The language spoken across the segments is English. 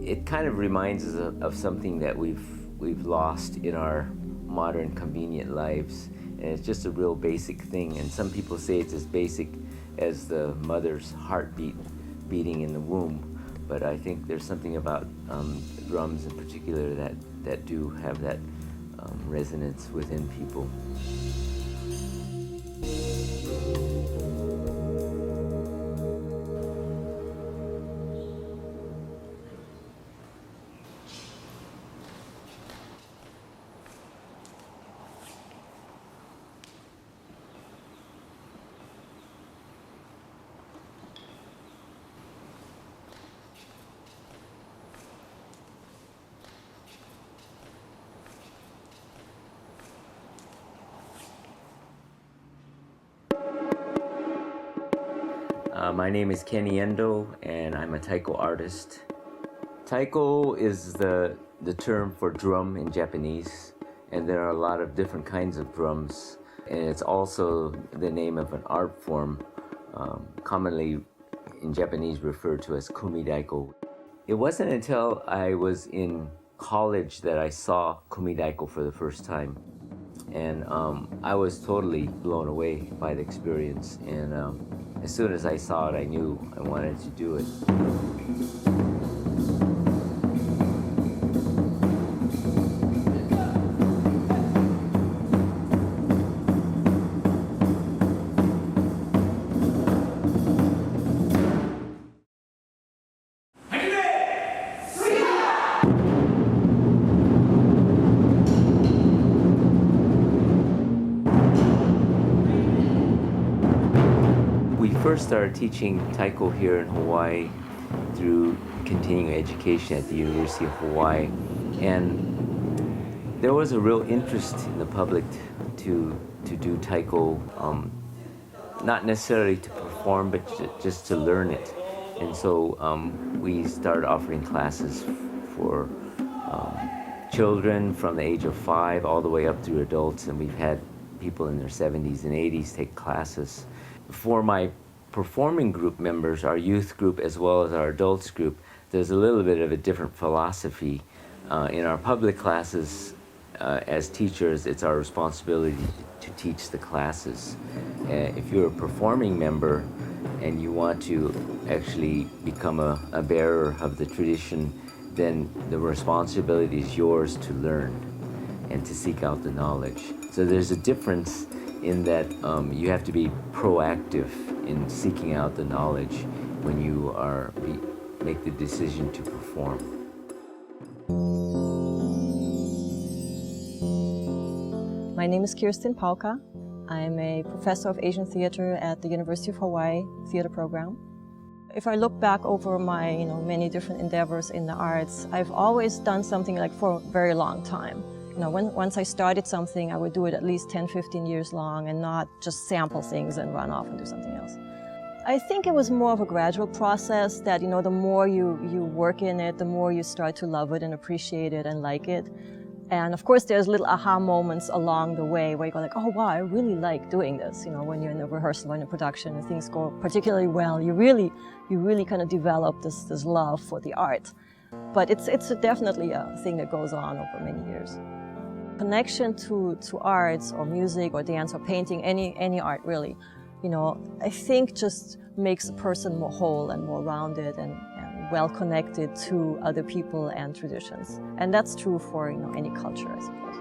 it kind of reminds us of something that we've lost in our modern convenient lives, and it's just a real basic thing. And some people say it's as basic as the mother's heartbeat beating in the womb, but I think there's something about drums in particular that do have that resonance within people. My name is Kenny Endo, and I'm a taiko artist. Taiko is the term for drum in Japanese, and there are a lot of different kinds of drums, and it's also the name of an art form, commonly in Japanese referred to as kumidaiko. It wasn't until I was in college that I saw kumidaiko for the first time, and I was totally blown away by the experience, and as soon as I saw it, I knew I wanted to do it. We first started teaching taiko here in Hawaii through continuing education at the University of Hawaii, and there was a real interest in the public to do taiko, not necessarily to perform, but just to learn it. And so we started offering classes for children from the age of 5 all the way up through adults, and we've had people in their 70s and 80s take classes. For my performing group members, our youth group as well as our adults group, there's a little bit of a different philosophy. In our public classes, as teachers, it's our responsibility to teach the classes. If you're a performing member and you want to actually become a bearer of the tradition, then the responsibility is yours to learn and to seek out the knowledge. So there's a difference in that you have to be proactive in seeking out the knowledge when you make the decision to perform. My name is Kirsten Pauka. I'm a professor of Asian theater at the University of Hawaii theater program. If I look back over my many different endeavors in the arts, I've always done something like for a very long time. Once I started something, I would do it at least 10, 15 years long and not just sample things and run off and do something else. I think it was more of a gradual process that, the more you work in it, the more you start to love it and appreciate it and like it. And of course, there's little aha moments along the way where you go like, oh wow, I really like doing this. When you're in a rehearsal or in a production and things go particularly well, you really kind of develop this love for the art. But it's definitely a thing that goes on over many years. Connection to arts or music or dance or painting, any art really, I think just makes a person more whole and more rounded and well connected to other people and traditions. And that's true for any culture, I suppose.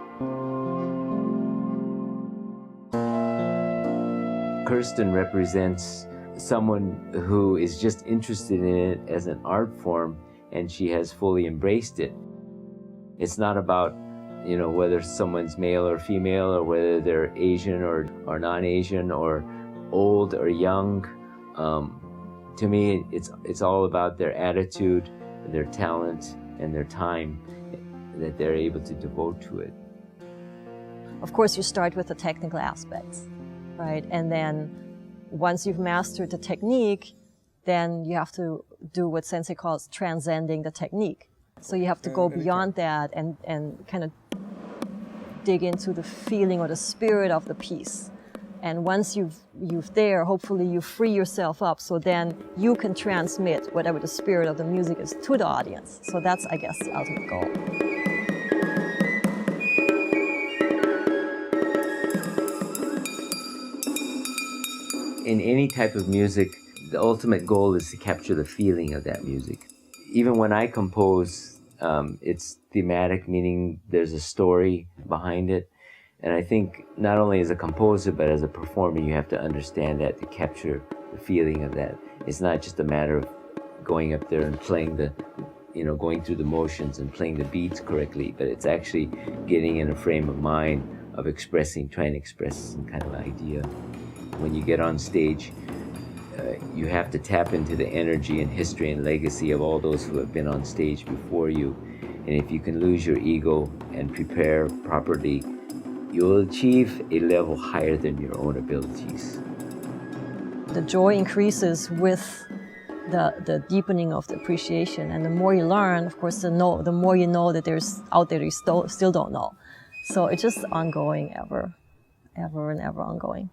Kirsten represents someone who is just interested in it as an art form, and she has fully embraced it. It's not about whether someone's male or female, or whether they're Asian or non-Asian, or old or young. To me, it's all about their attitude, their talent, and their time that they're able to devote to it. Of course, you start with the technical aspects, right? And then once you've mastered the technique, then you have to do what Sensei calls transcending the technique. So you have to go beyond that and kind of dig into the feeling or the spirit of the piece And once you've there, hopefully you free yourself up, so then you can transmit whatever the spirit of the music is to the audience. So that's, I guess, the ultimate goal. In any type of music, the ultimate goal is to capture the feeling of that music. Even when I compose, it's thematic, meaning there's a story behind it. And I think not only as a composer, but as a performer, you have to understand that to capture the feeling of that. It's not just a matter of going up there and playing going through the motions and playing the beats correctly, but it's actually getting in a frame of mind of trying to express some kind of idea. When you get on stage, you have to tap into the energy and history and legacy of all those who have been on stage before you. And if you can lose your ego and prepare properly, you'll achieve a level higher than your own abilities. The joy increases with the deepening of the appreciation, and the more you learn, of course, the more you know that there's out there you still don't know. So it's just ongoing, ever and ever ongoing.